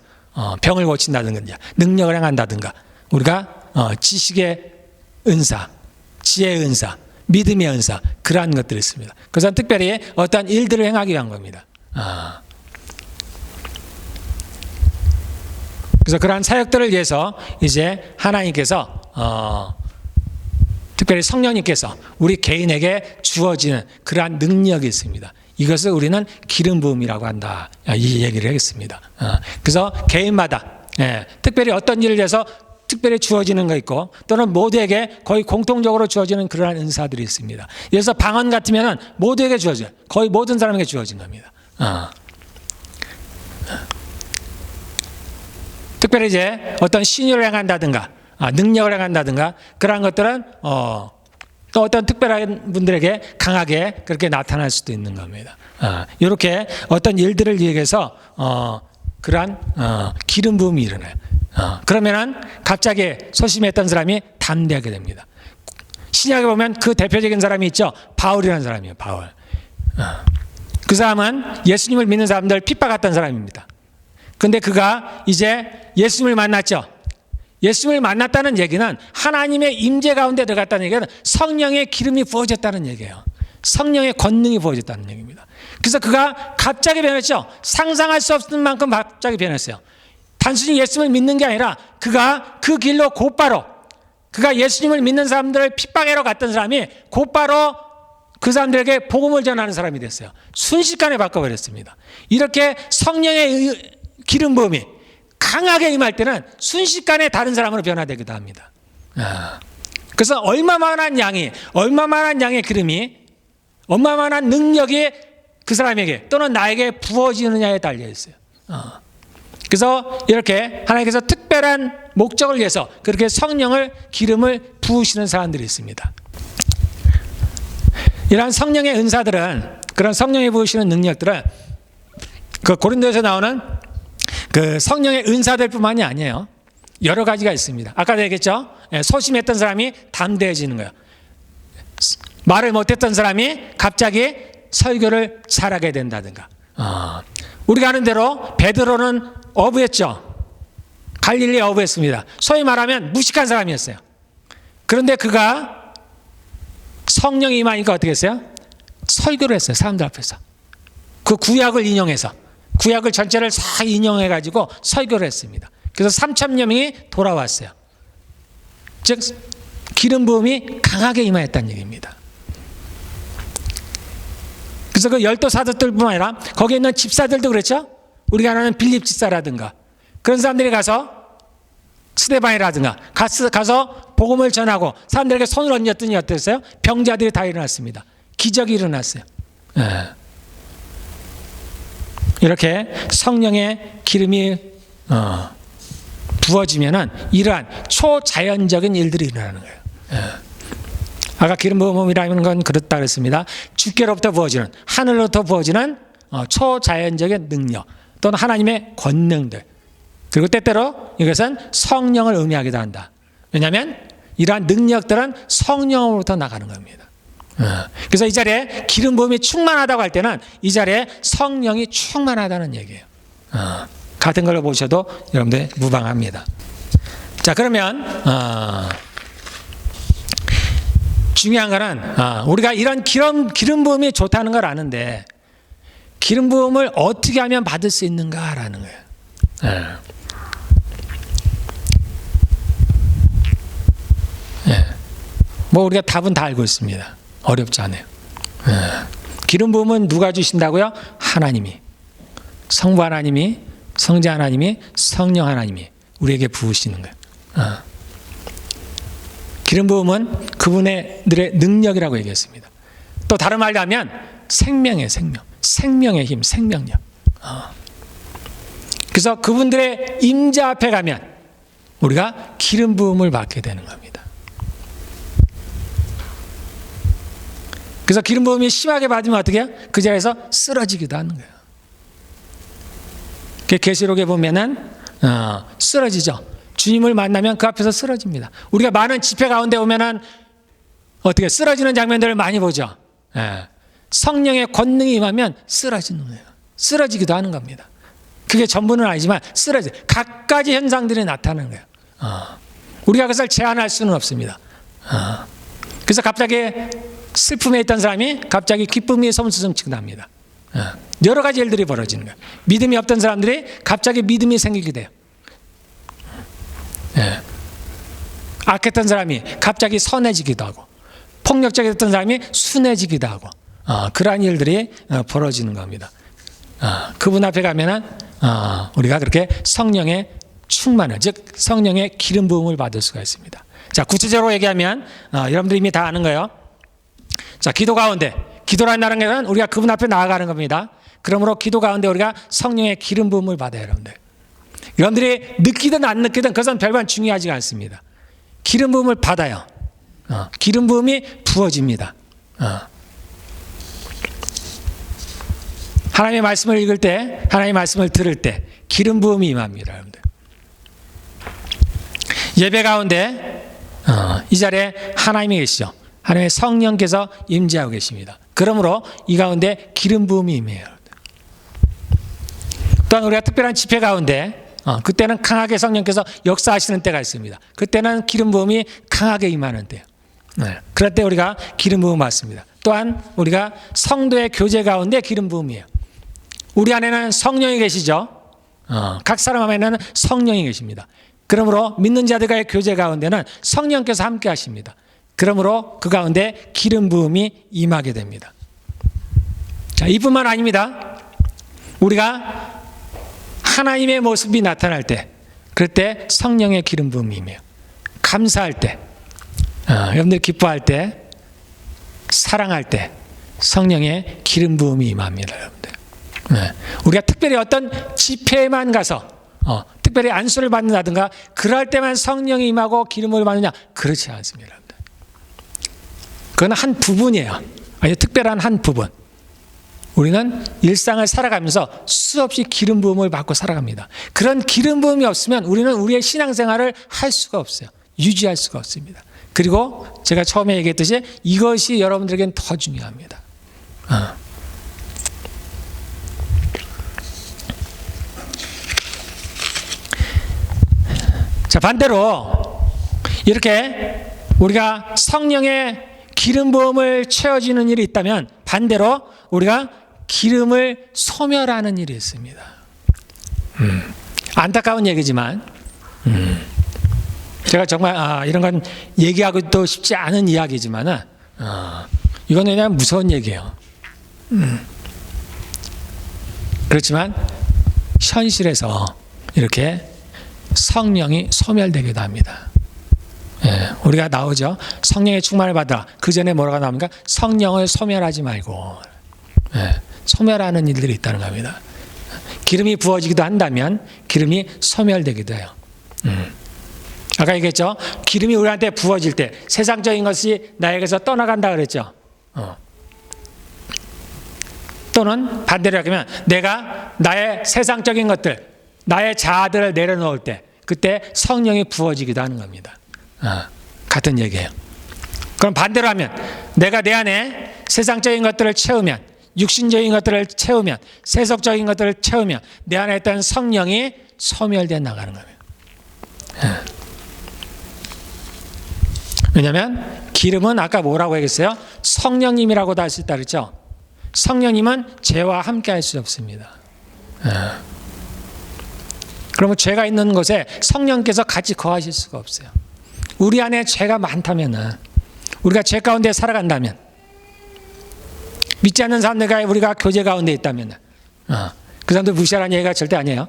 병을 고친다든가, 능력을 행한다든가, 우리가 지식의 은사, 지혜의 은사, 믿음의 은사, 그러한 것들이 있습니다. 그것은 특별히 어떤 일들을 행하기 위한 겁니다. 그래서 그러한 사역들을 위해서 이제 하나님께서 특별히 성령님께서 우리 개인에게 주어지는 그러한 능력이 있습니다. 이것을 우리는 기름 부음이라고 한다, 이 얘기를 하겠습니다. 그래서 개인마다 특별히 어떤 일을 위해서 특별히 주어지는 거 있고, 또는 모두에게 거의 공통적으로 주어지는 그러한 은사들이 있습니다. 그래서 방언 같으면은 모두에게 주어져요. 거의 모든 사람에게 주어진 겁니다. 특별히 이제 어떤 신유를 행한다든가, 능력을 행한다든가, 그러한 것들은 또 어떤 특별한 분들에게 강하게 그렇게 나타날 수도 있는 겁니다. 이렇게 어떤 일들을 위해서 그러한 기름 부음이 일어나요. 그러면은 갑자기 소심했던 사람이 담대하게 됩니다. 신약에 보면 그 대표적인 사람이 있죠. 바울이라는 사람이에요. 바울. 그 사람은 예수님을 믿는 사람들 핍박했던 사람입니다. 근데 그가 이제 예수님을 만났죠. 예수님을 만났다는 얘기는 하나님의 임재 가운데 들어갔다는 얘기는 성령의 기름이 부어졌다는 얘기예요. 성령의 권능이 부어졌다는 얘기입니다. 그래서 그가 갑자기 변했죠. 상상할 수 없는 만큼 갑자기 변했어요. 단순히 예수님을 믿는 게 아니라 그가 그 길로 곧바로, 그가 예수님을 믿는 사람들을 핍박하러 갔던 사람이 곧바로 그 사람들에게 복음을 전하는 사람이 됐어요. 순식간에 바꿔버렸습니다. 이렇게 성령의 기름 부음이 강하게 임할 때는 순식간에 다른 사람으로 변화되기도 합니다. 그래서 얼마만한 양의 기름이, 얼마만한 능력이 그 사람에게 또는 나에게 부어지느냐에 달려 있어요. 그래서 이렇게 하나님께서 특별한 목적을 위해서 그렇게 성령을, 기름을 부으시는 사람들이 있습니다. 이러한 성령의 은사들은, 그런 성령이 부으시는 능력들은 그 고린도에서 나오는 그 성령의 은사들 뿐만이 아니에요. 여러 가지가 있습니다. 아까도 얘기했죠. 소심했던 사람이 담대해지는 거예요. 말을 못했던 사람이 갑자기 설교를 잘하게 된다든가. 우리가 아는 대로 베드로는 어부였죠. 갈릴리에 어부였습니다. 소위 말하면 무식한 사람이었어요. 그런데 그가 성령이 임하니까 어떻게 했어요? 설교를 했어요. 사람들 앞에서. 그 구약을 인용해서, 구약을 전체를 다 인용해가지고 설교를 했습니다. 그래서 3,000여 명이 돌아왔어요. 즉 기름 부음이 강하게 임하였다는 얘기입니다. 그래서 그 열두 사도들뿐만 아니라 거기에 있는 집사들도 그렇죠. 우리가 아는 빌립 집사라든가 그런 사람들이 가서, 스데반이라든가 가서 복음을 전하고 사람들에게 손을 얹었더니 어땠어요? 병자들이 다 일어났습니다. 기적이 일어났어요. 이렇게 성령의 기름이 부어지면은 이러한 초자연적인 일들이 일어나는 거예요. 아까 기름 부음이라는 건 그렇다 그랬습니다. 주께로부터 부어지는, 하늘로부터 부어지는 초자연적인 능력 또는 하나님의 권능들, 그리고 때때로 이것은 성령을 의미하기도 한다. 왜냐하면 이러한 능력들은 성령으로부터 나가는 겁니다. 그래서 이 자리에 기름 부음이 충만하다고 할 때는 이 자리에 성령이 충만하다는 얘기예요. 같은 걸로 보셔도 여러분들 무방합니다. 자, 그러면 중요한 거는 우리가 이런 기름 부음이 좋다는 걸 아는데 기름 부음을 어떻게 하면 받을 수 있는가라는 거예요. 뭐 우리가 답은 다 알고 있습니다. 어렵지 않아요. 기름 부음은 누가 주신다고요? 하나님이, 성부 하나님이, 성자 하나님이, 성령 하나님이 우리에게 부으시는 거예요. 기름 부음은 그분들의 능력이라고 얘기했습니다. 또 다른 말로 하면 생명의 생명, 생명의 힘, 생명력. 그래서 그분들의 임자 앞에 가면 우리가 기름 부음을 받게 되는 겁니다. 그래서 기름 부음이 심하게 받으면 어떻게 해요? 그 자리에서 쓰러지기도 하는 거예요. 계시록에 보면은 쓰러지죠. 주님을 만나면 그 앞에서 쓰러집니다. 우리가 많은 집회 가운데 오면은 어떻게 쓰러지는 장면들을 많이 보죠. 성령의 권능이 임하면 쓰러지는 거예요. 쓰러지기도 하는 겁니다. 그게 전부는 아니지만 갖가지 현상들이 나타나는 거예요. 우리가 그것을 제한할 수는 없습니다. 그래서 갑자기 슬픔에 있던 사람이 갑자기 기쁨이 솜수성치고 납니다. 여러 가지 일들이 벌어지는 거예요. 믿음이 없던 사람들이 갑자기 믿음이 생기게 돼요. 악했던 사람이 갑자기 선해지기도 하고, 폭력적이었던 사람이 순해지기도 하고, 그러한 일들이 벌어지는 겁니다. 그분 앞에 가면은 우리가 그렇게 성령의 충만을, 즉 성령의 기름 부음을 받을 수가 있습니다. 자, 구체적으로 얘기하면 여러분들이 이미 다 아는 거예요. 자, 기도 가운데, 기도라는 것은 우리가 그분 앞에 나아가는 겁니다. 그러므로 기도 가운데 우리가 성령의 기름 부음을 받아요, 여러분들. 여러분들이 느끼든 안 느끼든 그것은 별반 중요하지가 않습니다. 기름 부음을 받아요. 기름 부음이 부어집니다. 하나님의 말씀을 읽을 때, 하나님의 말씀을 들을 때 기름 부음이 임합니다, 여러분들. 예배 가운데 이 자리에 하나님이 계시죠. 하나님의 성령께서 임재하고 계십니다. 그러므로 이 가운데 기름 부음이 임해요. 또한 우리가 특별한 집회 가운데 그때는 강하게 성령께서 역사하시는 때가 있습니다. 그때는 기름 부음이 강하게 임하는 때예요. 그럴 때 우리가 기름 부음 받습니다. 또한 우리가 성도의 교제 가운데 기름 부음이에요. 우리 안에는 성령이 계시죠. 각 사람 안에는 성령이 계십니다. 그러므로 믿는 자들과의 교제 가운데는 성령께서 함께 하십니다. 그러므로 그 가운데 기름 부음이 임하게 됩니다. 자, 이뿐만 아닙니다. 우리가 하나님의 모습이 나타날 때, 그럴 때 성령의 기름 부음이 임해요. 감사할 때, 여러분들이 기뻐할 때, 사랑할 때 성령의 기름 부음이 임합니다, 여러분들. 우리가 특별히 어떤 집회에만 가서 특별히 안수를 받는다든가 그럴 때만 성령이 임하고 기름을 받느냐? 그렇지 않습니다, 여러분들. 그건 한 부분이에요. 아주 특별한 한 부분. 우리는 일상을 살아가면서 수없이 기름 부음을 받고 살아갑니다. 그런 기름 부음이 없으면 우리는 우리의 신앙생활을 할 수가 없어요. 유지할 수가 없습니다. 그리고 제가 처음에 얘기했듯이 이것이 여러분들에게는 더 중요합니다. 자, 반대로 이렇게 우리가 성령의 기름 부음을 채워지는 일이 있다면 반대로 우리가 기름을 소멸하는 일이 있습니다. 안타까운 얘기지만 제가 정말 이런 건 얘기하기도 쉽지 않은 이야기지만 이건 그냥 무서운 얘기예요. 그렇지만 현실에서 이렇게 성령이 소멸되기도 합니다. 우리가 나오죠. 성령의 충만을 받아. 그 전에 뭐라고 나옵니까? 성령을 소멸하지 말고. 소멸하는 일들이 있다는 겁니다. 기름이 부어지기도 한다면 기름이 소멸되기도 해요. 아까 얘기했죠. 기름이 우리한테 부어질 때 세상적인 것이 나에게서 떠나간다 그랬죠. 또는 반대로 하면 내가 나의 세상적인 것들, 나의 자아들을 내려놓을 때 그때 성령이 부어지기도 하는 겁니다. 같은 얘기예요. 그럼 반대로 하면 내가 내 안에 세상적인 것들을 채우면, 육신적인 것들을 채우면, 세속적인 것들을 채우면 내 안에 있던 성령이 소멸되어 나가는 거예요. 왜냐하면 기름은 아까 뭐라고 얘기했어요? 성령님이라고도 할 수 있다 그랬죠. 성령님은 죄와 함께 할 수 없습니다. 그러면 죄가 있는 곳에 성령께서 같이 거하실 수가 없어요. 우리 안에 죄가 많다면, 우리가 죄 가운데 살아간다면, 믿지 않는 사람들과 우리가 교제 가운데 있다면 그 사람들 무시하라는 얘기가 절대 아니에요.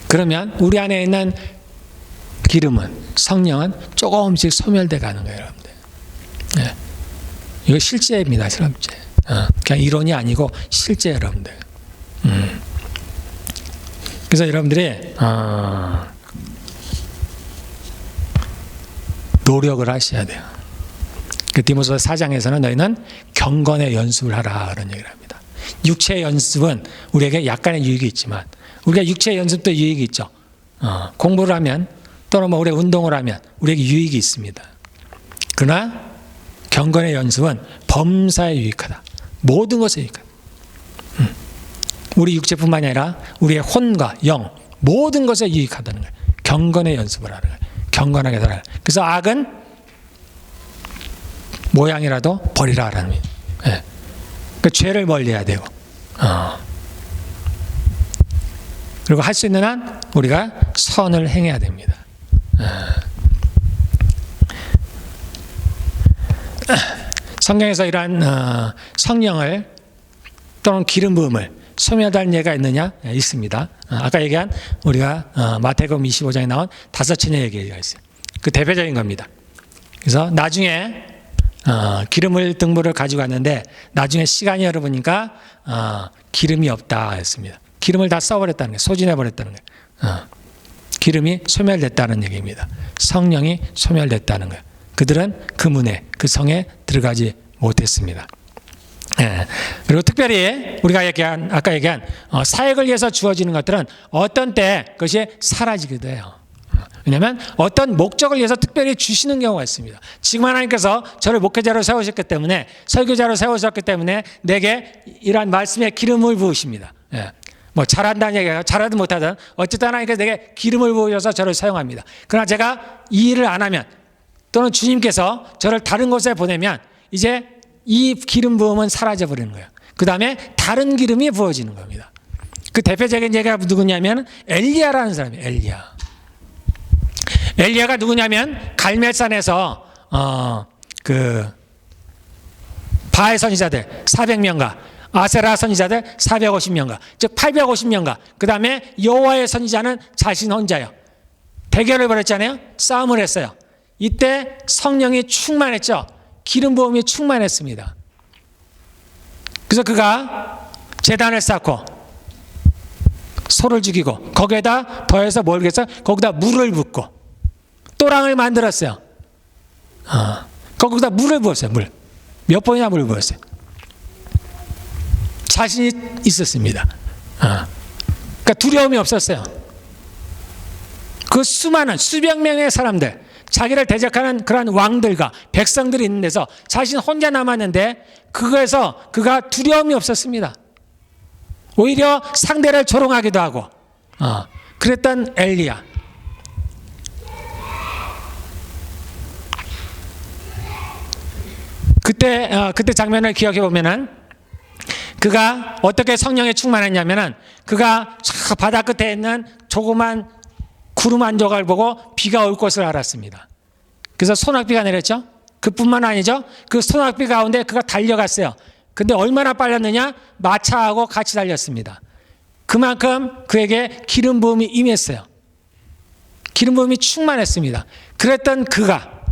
그러면 우리 안에 있는 기름은, 성령은 조금씩 소멸돼 가는 거예요, 여러분들. 네. 이거 실제입니다, 실제. 그냥 이론이 아니고 실제, 여러분들. 그래서 여러분들이 노력을 하셔야 돼요. 그 디모데후서 4장에서는 너희는 경건의 연습을 하라, 그런 얘기를 합니다. 육체의 연습은 우리에게 약간의 유익이 있지만, 우리가 육체의 연습도 유익이 있죠. 공부를 하면 또는 뭐 우리 운동을 하면 우리에게 유익이 있습니다. 그러나 경건의 연습은 범사에 유익하다. 모든 것에 유익하다. 우리 육체뿐만이 아니라 우리의 혼과 영, 모든 것에 유익하다는 거예요. 경건의 연습을 하는 거예요. 경건하게 살아요. 그래서 악은 모양이라도 버리라라는 거예요. 네. 그 죄를 멀리해야 되고, 그리고 할 수 있는 한 우리가 선을 행해야 됩니다. 성경에서 이러한 성령을 또는 기름 부음을 소멸하는 예가 있느냐? 있습니다. 아까 얘기한 우리가 마태복음 25장에 나온 5처녀 얘기가 있어요. 그 대표적인 겁니다. 그래서 나중에 기름을 등불을 가지고 왔는데 나중에 시간이 흘러보니까 기름이 없다 했습니다. 기름을 다 써버렸다는 거예요. 소진해버렸다는 거예요. 기름이 소멸됐다는 얘기입니다. 성령이 소멸됐다는 거예요. 그들은 그 문에, 그 성에 들어가지 못했습니다. 예. 그리고 특별히 우리가 아까 얘기한 사역을 위해서 주어지는 것들은 어떤 때 그것이 사라지기도 해요. 왜냐하면 어떤 목적을 위해서 특별히 주시는 경우가 있습니다. 지금 하나님께서 저를 목회자로 세우셨기 때문에, 설교자로 세우셨기 때문에 내게 이러한 말씀의 기름을 부으십니다. 예. 뭐 잘한다는 얘기가 잘하든 못하든 어쨌든 하나님께서 내게 기름을 부으셔서 저를 사용합니다. 그러나 제가 이 일을 안 하면, 또는 주님께서 저를 다른 곳에 보내면 이제 이 기름 부음은 사라져 버리는 거예요. 그 다음에 다른 기름이 부어지는 겁니다. 그 대표적인 예가 누구냐면 엘리야라는 사람이에요. 엘리야가 누구냐면 갈멜산에서 그 바알 선지자들 400명과 아세라 선지자들 450명과, 즉 850명과, 그 다음에 여호와의 선지자는 자신 혼자요. 대결을 벌였잖아요. 싸움을 했어요. 이때 성령이 충만했죠. 기름 부음이 충만했습니다. 그래서 그가 제단을 쌓고 소를 죽이고 거기에다 더해서 뭘 했어요? 거기다 물을 붓고 또랑을 만들었어요. 거기다 물을 부었어요. 몇 번이나 물을 부었어요. 자신이 있었습니다. 그러니까 두려움이 없었어요. 그 수많은 수백 명의 사람들, 자기를 대적하는 그런 왕들과 백성들이 있는 데서 자신 혼자 남았는데 그거에서 그가 두려움이 없었습니다. 오히려 상대를 조롱하기도 하고 그랬던 엘리야. 그때 장면을 기억해 보면은 그가 어떻게 성령에 충만했냐면은 그가 저 바다 끝에 있는 조그만 구름 한 조각을 보고 비가 올 것을 알았습니다. 그래서 소낙비가 내렸죠. 그뿐만 아니죠. 그 소낙비 가운데 그가 달려갔어요. 근데 얼마나 빨랐느냐? 마차하고 같이 달렸습니다. 그만큼 그에게 기름 부음이 임했어요. 기름 부음이 충만했습니다. 그랬던 그가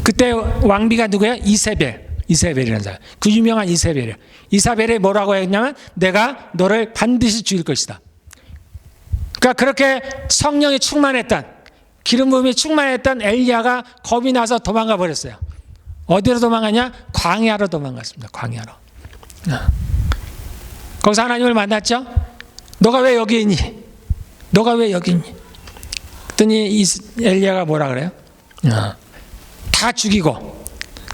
그때 왕비가 누구예요? 이세벨이라는 사람. 그 유명한 이세벨이에요. 이세벨이 뭐라고 했냐면 내가 너를 반드시 죽일 것이다. 그러니까 그렇게 성령이 충만했던, 기름 부음이 충만했던 엘리야가 겁이 나서 도망가 버렸어요. 어디로 도망가냐? 광야로 도망갔습니다. 광야로. 거기서 하나님을 만났죠. 너가 왜 여기 있니? 너가 왜 여기 있니? 그랬더니 엘리야가 뭐라 그래요? 다 죽이고,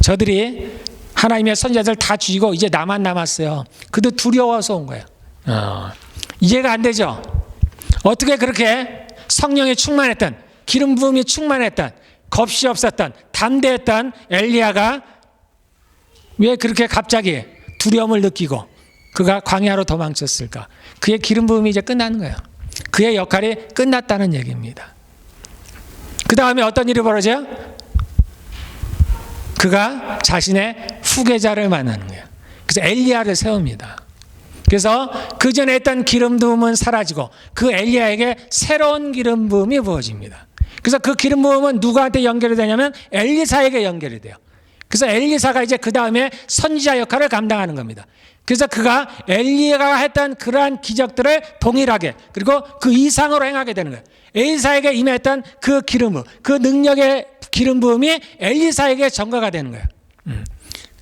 저들이 하나님의 선지자들 다 죽이고 이제 나만 남았어요. 그도 두려워서 온 거예요. 이해가 안 되죠? 어떻게 그렇게 성령이 충만했던, 기름 부음이 충만했던, 겁이 없었던, 담대했던 엘리야가 왜 그렇게 갑자기 두려움을 느끼고 그가 광야로 도망쳤을까? 그의 기름 부음이 이제 끝나는 거예요. 그의 역할이 끝났다는 얘기입니다. 그 다음에 어떤 일이 벌어져요? 그가 자신의 후계자를 만나는 거예요. 그래서 엘리야를 세웁니다. 그래서 그 전에 했던 기름 부음은 사라지고 그 엘리야에게 새로운 기름 부음이 부어집니다. 그래서 그 기름 부음은 누구한테 연결이 되냐면 엘리사에게 연결이 돼요. 그래서 엘리사가 이제 그 다음에 선지자 역할을 감당하는 겁니다. 그래서 그가 엘리야가 했던 그러한 기적들을 동일하게 그리고 그 이상으로 행하게 되는 거예요. 엘리사에게 임했던 그 기름 부음, 그 능력의 기름 부음이 엘리사에게 전가가 되는 거예요.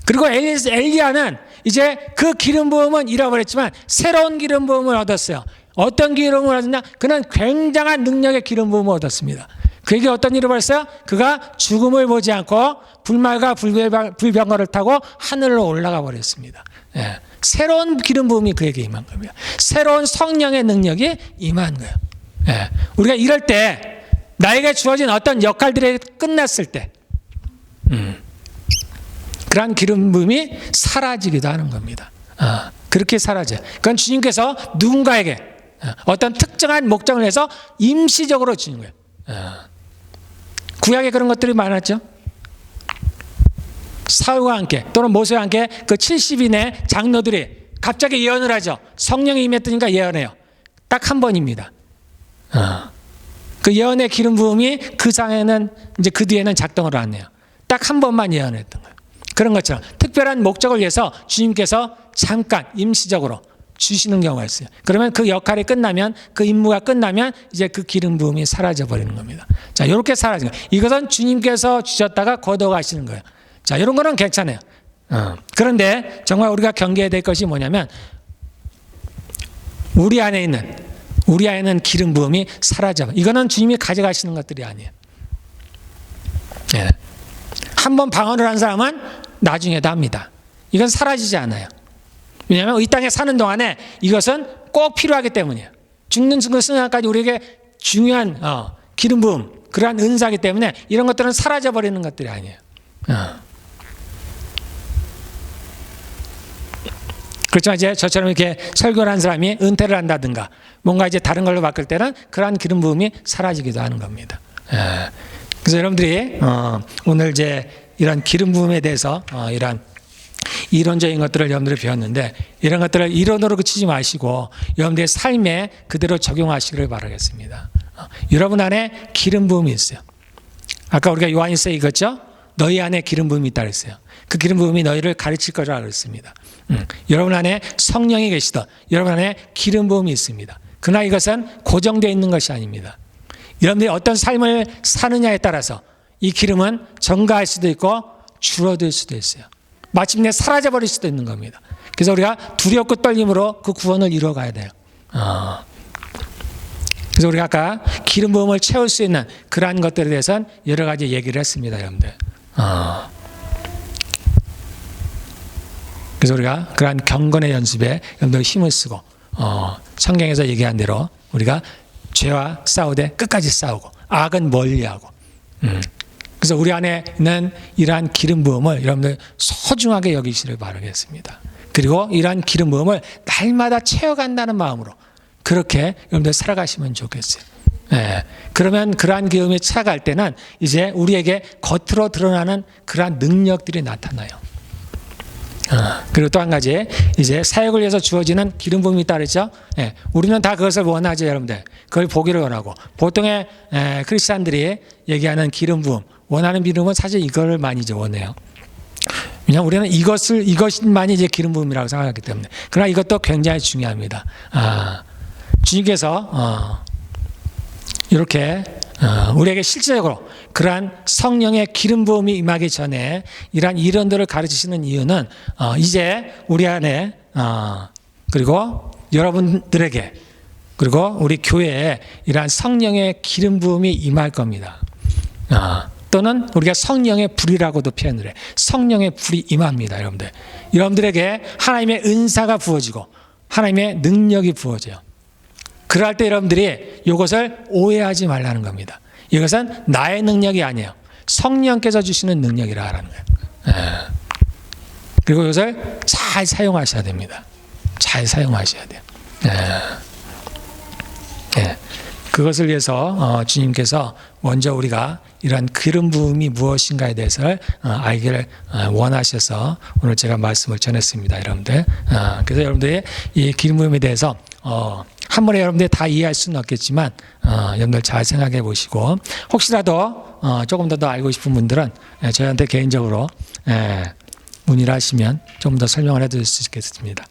그리고 엘리야는 이제 그 기름 부음은 잃어버렸지만 새로운 기름 부음을 얻었어요. 어떤 기름을 얻었냐? 그는 굉장한 능력의 기름 부음을 얻었습니다. 그에게 어떤 일을 벌였어요? 그가 죽음을 보지 않고 불말과 불병거를 타고 하늘로 올라가 버렸습니다. 예. 새로운 기름 부음이 그에게 임한 겁니다. 새로운 성령의 능력이 임한 거예요. 예. 우리가 이럴 때 나에게 주어진 어떤 역할들이 끝났을 때 그러한 기름 부음이 사라지기도 하는 겁니다. 그렇게 사라져요. 그건 주님께서 누군가에게 어떤 특정한 목적을 해서 임시적으로 주는 거예요. 구약에 그런 것들이 많았죠. 사울과 함께 또는 모세와 함께 그 70인의 장로들이 갑자기 예언을 하죠. 성령이 임했으니까 예언해요. 딱 한 번입니다. 그 예언의 기름 부음이 그 상에는 이제 그 뒤에는 작동을 안 해요. 딱 한 번만 예언했던 거예요. 그런 것처럼 특별한 목적을 위해서 주님께서 잠깐 임시적으로 주시는 경우가 있어요. 그러면 그 역할이 끝나면 그 임무가 끝나면 이제 그 기름 부음이 사라져 버리는 겁니다. 자, 이렇게 사라지는 거예요. 이것은 주님께서 주셨다가 거둬가시는 거예요. 자, 이런 거는 괜찮아요. 그런데 정말 우리가 경계해야 될 것이 뭐냐면 우리 안에는 기름 부음이 사라져. 이거는 주님이 가져가시는 것들이 아니에요. 네. 한번 방언을 한 사람은 나중에도 합니다. 이건 사라지지 않아요. 왜냐하면 이 땅에 사는 동안에 이것은 꼭 필요하기 때문이에요. 죽는 순간까지 우리에게 중요한 기름 부음, 그러한 은사이기 때문에 이런 것들은 사라져 버리는 것들이 아니에요. 그렇지만 이제 저처럼 이렇게 설교를 한 사람이 은퇴를 한다든가 뭔가 이제 다른 걸로 바꿀 때는 그러한 기름 부음이 사라지기도 하는 겁니다. 그래서 여러분들이 오늘 이제 이런 기름 부음에 대해서 이런 이론적인 것들을 여러분들이 배웠는데 이런 것들을 이론으로 그치지 마시고 여러분들의 삶에 그대로 적용하시기를 바라겠습니다. 여러분 안에 기름 부음이 있어요. 아까 우리가 요한일서에 읽었죠? 너희 안에 기름 부음이 있다 그랬어요. 그 기름 부음이 너희를 가르칠 거라고 그랬습니다. 여러분 안에 성령이 계시다. 여러분 안에 기름 부음이 있습니다. 그러나 이것은 고정되어 있는 것이 아닙니다. 여러분들이 어떤 삶을 사느냐에 따라서 이 기름은 증가할 수도 있고 줄어들 수도 있어요. 마침내 사라져버릴 수도 있는 겁니다. 그래서 우리가 두렵고 떨림으로 그 구원을 이루어가야 돼요. 그래서 우리가 아까 기름 부음을 채울 수 있는 그러한 것들에 대해서는 여러 가지 얘기를 했습니다, 여러분들. 그래서 우리가 그러한 경건의 연습에 여러분들 힘을 쓰고 성경에서 얘기한 대로 우리가 죄와 싸우되 끝까지 싸우고 악은 멀리하고 그래서 우리 안에 있는 이러한 기름 부음을 여러분들 소중하게 여기시를 바라겠습니다. 그리고 이러한 기름 부음을 날마다 채워간다는 마음으로 그렇게 여러분들 살아가시면 좋겠어요. 네. 그러면 그러한 기름이 차갈 때는 이제 우리에게 겉으로 드러나는 그러한 능력들이 나타나요. 그리고 또 한 가지 이제 사역을 위해서 주어지는 기름 부음이 있다 그랬죠. 예, 우리는 다 그것을 원하죠, 여러분들. 그걸 보기를 원하고 보통의 크리스찬들이 얘기하는 기름 부음, 원하는 기름은 사실 이걸 많이 이제 원해요. 왜냐하면 우리는 이것만이 이제 기름 부음이라고 생각하기 때문에. 그러나 이것도 굉장히 중요합니다. 주님께서 이렇게 우리에게 실제적으로 그러한 성령의 기름 부음이 임하기 전에 이러한 이론들을 가르치시는 이유는 이제 우리 안에 그리고 여러분들에게 그리고 우리 교회에 이러한 성령의 기름 부음이 임할 겁니다. 또는 우리가 성령의 불이라고도 표현을 해. 성령의 불이 임합니다, 여러분들. 여러분들에게 하나님의 은사가 부어지고 하나님의 능력이 부어져요. 그럴 때 여러분들이 이것을 오해하지 말라는 겁니다. 이것은 나의 능력이 아니에요. 성령께서 주시는 능력이라 하라는 거예요. 그리고 이것을 잘 사용하셔야 됩니다. 잘 사용하셔야 돼요. 그것을 위해서 주님께서 먼저 우리가 이런 기름 부음이 무엇인가에 대해서 알기를 원하셔서 오늘 제가 말씀을 전했습니다, 여러분들. 그래서 여러분들이 이 기름 부음에 대해서 한 번에 여러분들이 다 이해할 수는 없겠지만 여러분들 잘 생각해 보시고 혹시라도 조금 더 알고 싶은 분들은 저희한테 개인적으로 문의를 하시면 좀 더 설명을 해드릴 수 있겠습니다.